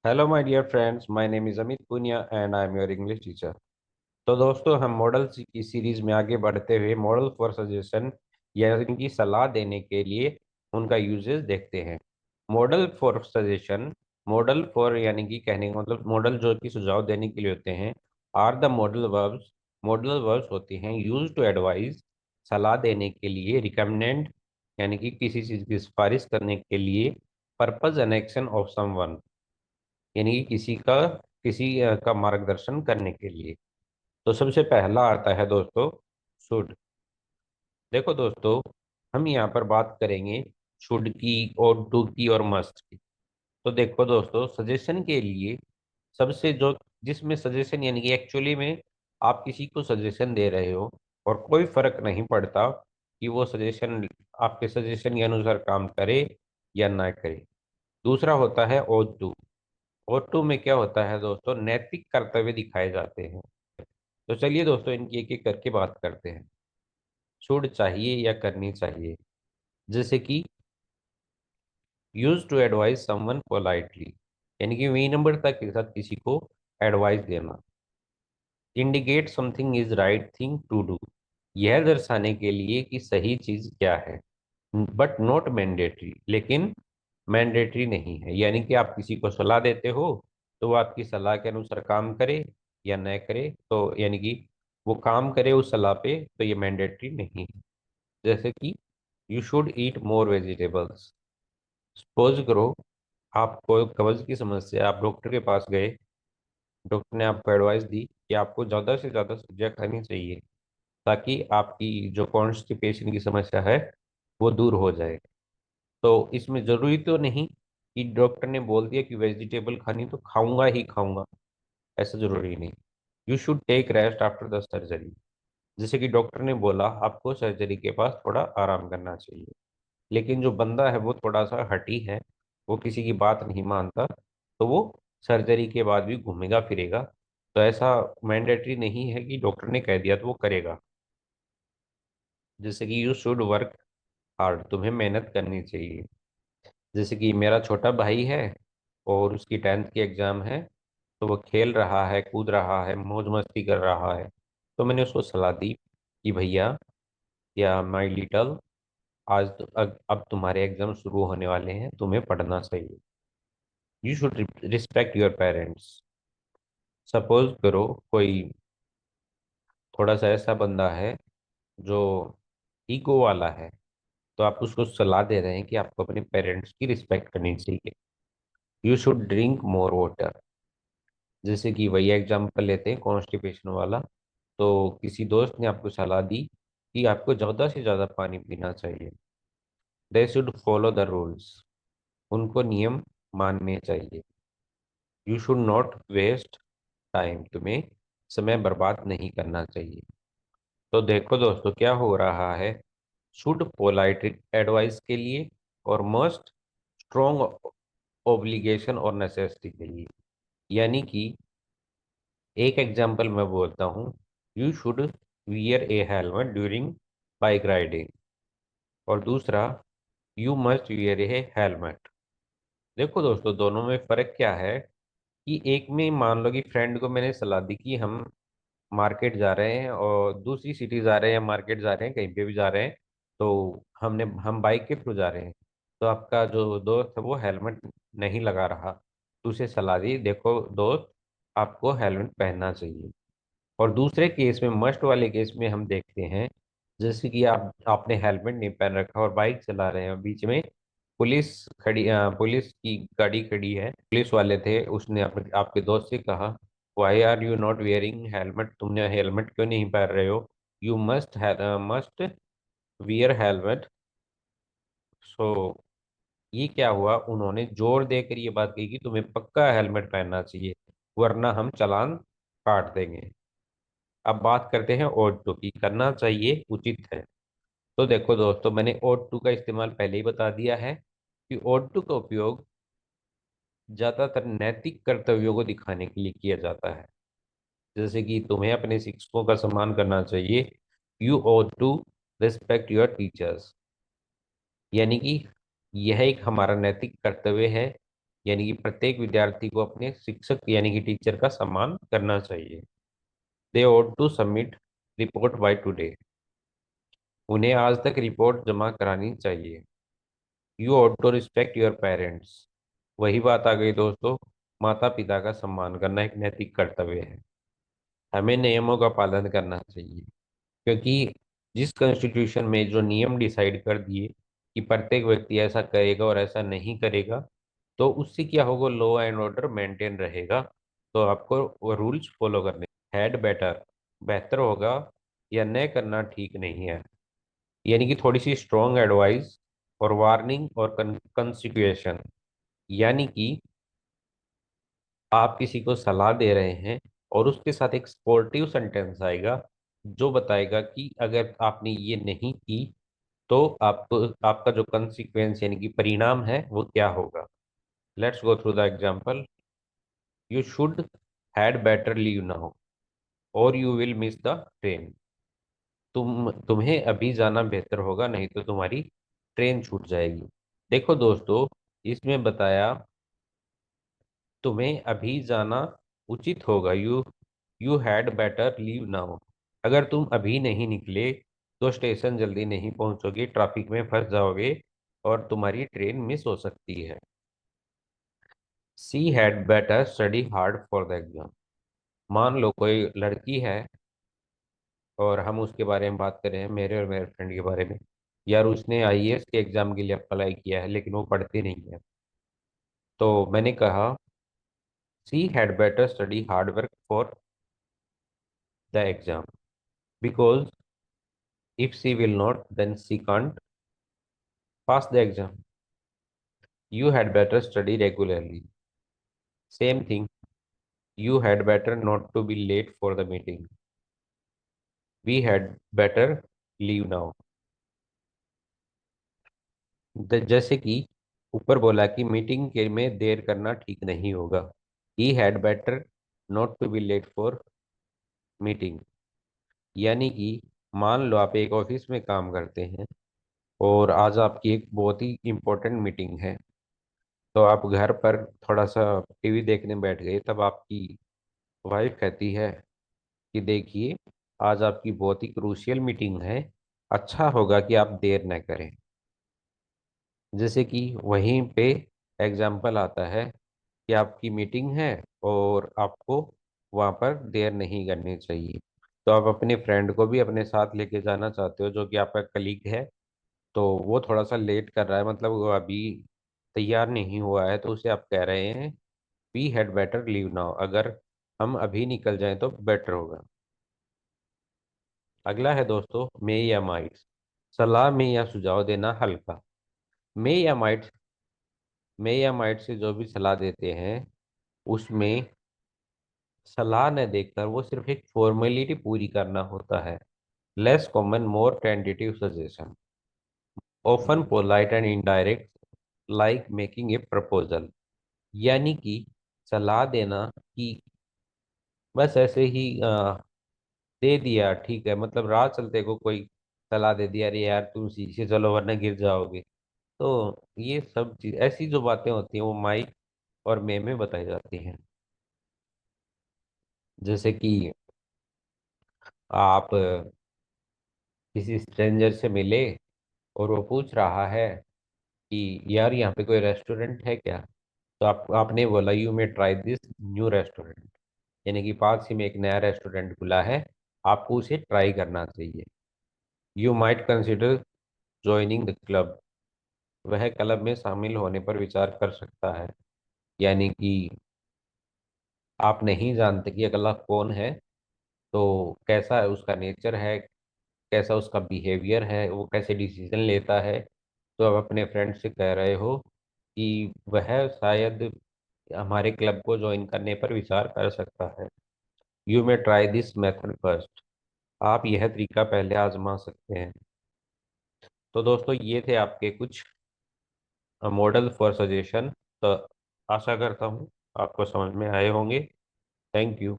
Hello my dear friends, my name is Amit Punia and I am your English teacher. तो दोस्तों, हम model की series में आगे बढ़ते हुए मॉडल फॉर सजेशन या इनकी सलाह देने के लिए उनका यूजेस देखते हैं। Model for suggestion, model for यानी कि कहने का मतलब मॉडल जो कि सुझाव देने के लिए होते हैं, are the model verbs. Model verbs होते हैं यूज टू एडवाइस, सलाह देने के लिए, रिकमेंड यानी कि किसी चीज़ की सिफारिश करने के लिए, purpose and action of someone यानी कि किसी का मार्गदर्शन करने के लिए। तो सबसे पहला आता है दोस्तों, शुड। देखो दोस्तों, हम यहाँ पर बात करेंगे शुड की और डू की और मस्ट की। तो देखो दोस्तों, सजेशन के लिए सबसे जो जिसमें सजेशन यानी कि एक्चुअली में आप किसी को सजेशन दे रहे हो और कोई फर्क नहीं पड़ता कि वो सजेशन आपके सजेशन के अनुसार काम करे या ना करे। दूसरा होता है ओड टू। और टू में क्या होता है दोस्तों, नैतिक कर्तव्य दिखाए जाते हैं। तो चलिए दोस्तों, इनकी एक एक करके बात करते हैं। शुड चाहिए या करनी चाहिए, जैसे कि use to advise someone politely यानी कि वी नंबर तक के साथ किसी को एडवाइस देना। Indicate something is right thing to do, यह दर्शाने के लिए कि सही चीज क्या है। बट नॉट मैंडेटरी, लेकिन मैंडेटरी नहीं है, यानी कि आप किसी को सलाह देते हो तो वो आपकी सलाह के अनुसार काम करे या न करे, तो यानी कि वो काम करे उस सलाह पे, तो ये मैंडेटरी नहीं है। जैसे कि you should eat more vegetables. Suppose करो, आपको कब्ज की समस्या, आप डॉक्टर के पास गए, डॉक्टर ने आपको एडवाइस दी कि आपको ज़्यादा से ज़्यादा सब्जियां खानी चाहिए ताकि आपकी जो कॉन्स्टिपेशन की समस्या है वो दूर हो जाए। तो इसमें जरूरी तो नहीं कि डॉक्टर ने बोल दिया कि वेजिटेबल खानी तो खाऊंगा ही खाऊंगा, ऐसा जरूरी नहीं। You should take rest after the surgery, जैसे कि डॉक्टर ने बोला आपको सर्जरी के पास थोड़ा आराम करना चाहिए, लेकिन जो बंदा है वो थोड़ा सा हठी है, वो किसी की बात नहीं मानता, तो वो सर्जरी के बाद भी घूमेगा फिरेगा। तो ऐसा मैंडेटरी नहीं है कि डॉक्टर ने कह दिया तो वो करेगा। जैसे कि यू शुड वर्क हार्ड, तुम्हें मेहनत करनी चाहिए। जैसे कि मेरा छोटा भाई है और उसकी 10th की एग्ज़ाम है, तो वो खेल रहा है, कूद रहा है, मौज मस्ती कर रहा है। तो मैंने उसको सलाह दी कि भैया या माय लिटल, अब तुम्हारे एग्जाम शुरू होने वाले हैं, तुम्हें पढ़ना चाहिए। You should respect your parents. Suppose करो कोई थोड़ा सा ऐसा बंदा है जो ईगो वाला है, तो आप उसको सलाह दे रहे हैं कि आपको अपने पेरेंट्स की रिस्पेक्ट करनी चाहिए। You should drink more water. जैसे कि वही एग्जाम्पल लेते हैं कॉन्स्टिपेशन वाला, तो किसी दोस्त ने आपको सलाह दी कि आपको ज़्यादा से ज़्यादा पानी पीना चाहिए। They should follow the rules, उनको नियम मानने चाहिए। You should not waste time, तुम्हें समय बर्बाद नहीं करना चाहिए। तो देखो दोस्तों, क्या हो रहा है, शुड पोलाइट एडवाइस के लिए और मस्ट स्ट्रॉन्ग ओब्लिगेशन और नेसेसिटी के लिए। यानी कि एक एग्जांपल मैं बोलता हूँ, you should wear A helmet during bike riding, और दूसरा, you must wear A helmet. देखो दोस्तों, दोनों में फर्क क्या है कि एक में मान लो कि फ्रेंड को मैंने सलाह दी कि हम मार्केट जा रहे हैं और दूसरी सिटी जा रहे हैं या मार्केट जा रहे हैं, कहीं पे भी जा रहे हैं, तो हम बाइक के थ्रू जा रहे हैं। तो आपका जो दोस्त है वो हेलमेट नहीं लगा रहा, तो उसे सलाह दी, देखो दोस्त, आपको हेलमेट पहनना चाहिए। और दूसरे केस में, मस्ट वाले केस में हम देखते हैं, जैसे कि आपने हेलमेट नहीं पहन रखा और बाइक चला रहे हैं और बीच में पुलिस की गाड़ी खड़ी है, पुलिस वाले थे, उसने आपके दोस्त से कहा, why are you not wearing helmet, तुमने हेलमेट क्यों नहीं पहन रहे हो, you must wear helmet. So ये क्या हुआ, उन्होंने जोर देकर ये बात कही कि तुम्हें पक्का हेलमेट पहनना चाहिए, वरना हम चालान काट देंगे। अब बात करते हैं ओड टू की, करना चाहिए, उचित है। तो देखो दोस्तों, मैंने ओड टू का इस्तेमाल पहले ही बता दिया है कि ओड टू का उपयोग ज्यादातर नैतिक कर्तव्यों को दिखाने के लिए किया जाता है। जैसे कि तुम्हें अपने शिक्षकों का सम्मान करना चाहिए, you ought to respect your teachers, यानी कि यह एक हमारा नैतिक कर्तव्य है यानी कि प्रत्येक विद्यार्थी को अपने शिक्षक यानी कि टीचर का सम्मान करना चाहिए। They ought to submit report by today. उन्हें आज तक रिपोर्ट जमा करानी चाहिए। You ought to respect your parents. वही बात आ गई दोस्तों, माता पिता का सम्मान करना एक नैतिक कर्तव्य है। हमें नियमों का पालन करना चाहिए, क्योंकि जिस कॉन्स्टिट्यूशन में जो नियम डिसाइड कर दिए कि प्रत्येक व्यक्ति ऐसा करेगा और ऐसा नहीं करेगा, तो उससे क्या होगा, लॉ एंड ऑर्डर मेंटेन रहेगा। तो आपको वो रूल्स फॉलो करने। हैड बेटर, बेहतर होगा या न करना ठीक नहीं है। यानी कि थोड़ी सी स्ट्रॉन्ग एडवाइस और वार्निंग और कंसिक्वेशन। यानी कि आप किसी को सलाह दे रहे हैं और उसके साथ एक स्पोर्टिव सेंटेंस आएगा जो बताएगा कि अगर आपने ये नहीं की तो आपको आपका जो कंसिक्वेंस यानी कि परिणाम है वो क्या होगा। Let's go through the example. You should had better leave now और you will miss the train. तुम्हें अभी जाना बेहतर होगा, नहीं तो तुम्हारी ट्रेन छूट जाएगी। देखो दोस्तों, इसमें बताया तुम्हें अभी जाना उचित होगा। You had better leave now. अगर तुम अभी नहीं निकले तो स्टेशन जल्दी नहीं पहुंचोगे, ट्रैफिक में फंस जाओगे और तुम्हारी ट्रेन मिस हो सकती है। She had better study hard for the exam. मान लो कोई लड़की है और हम उसके बारे में बात कर रहे हैं, मेरे और मेरे फ्रेंड के बारे में। यार उसने आईएएस के एग्जाम के लिए अप्लाई किया है लेकिन वो पढ़ती नहीं है। तो मैंने कहा she had better study hard work for the exam, because if she will not, then she can't pass the exam. You had better study regularly. Same thing. You had better not to be late for the meeting. We had better leave now. जैसे कि ऊपर बोला कि meeting के में देर करना ठीक नहीं होगा। He had better not to be late for meeting। यानी कि मान लो आप एक ऑफिस में काम करते हैं और आज आपकी एक बहुत ही इम्पोर्टेंट मीटिंग है। तो आप घर पर थोड़ा सा टीवी देखने बैठ गए, तब आपकी वाइफ कहती है कि देखिए आज आपकी बहुत ही क्रूशियल मीटिंग है, अच्छा होगा कि आप देर न करें। जैसे कि वहीं पे एग्जाम्पल आता है कि आपकी मीटिंग है और आपको वहाँ पर देर नहीं करनी चाहिए। तो आप अपने फ्रेंड को भी अपने साथ लेके जाना चाहते हो जो कि आपका कलीग है, तो वो थोड़ा सा लेट कर रहा है, मतलब वो अभी तैयार नहीं हुआ है, तो उसे आप कह रहे हैं we had better leave now. अगर हम अभी निकल जाएं तो बेटर होगा। अगला है दोस्तों मे या माइट। सलाह में या सुझाव देना हल्का। मे या माइट, मे या माइट से जो भी सलाह देते हैं उसमें सलाह न देकर वो सिर्फ एक फॉर्मेलिटी पूरी करना होता है। Less common more tentative suggestion, often polite and indirect, like making a proposal. यानी कि सलाह देना कि बस ऐसे ही दे दिया ठीक है, मतलब राह चलते को कोई सलाह दे दिया, अरे यार तुम शीशे चलो वरना गिर जाओगे। तो ये सब चीज ऐसी जो बातें होती हैं वो माइक और मे में बताई जाती हैं। जैसे कि आप किसी स्ट्रेंजर से मिले और वो पूछ रहा है कि यार यहाँ पे कोई रेस्टोरेंट है क्या। तो आपने बोला you may try this new restaurant. यानी कि पास ही में एक नया रेस्टोरेंट खुला है, आपको उसे ट्राई करना चाहिए। You might consider joining the club. वह क्लब में शामिल होने पर विचार कर सकता है। यानी कि आप नहीं जानते कि अगला कौन है, तो कैसा है उसका नेचर है, कैसा उसका बिहेवियर है, वो कैसे डिसीजन लेता है। तो आप अपने फ्रेंड से कह रहे हो कि वह शायद हमारे क्लब को ज्वाइन करने पर विचार कर सकता है। You may try this method first. आप यह तरीका पहले आजमा सकते हैं। तो दोस्तों ये थे आपके कुछ मॉडल फॉर सजेशन। तो आशा करता हूँ आपको समझ में आए होंगे। Thank you.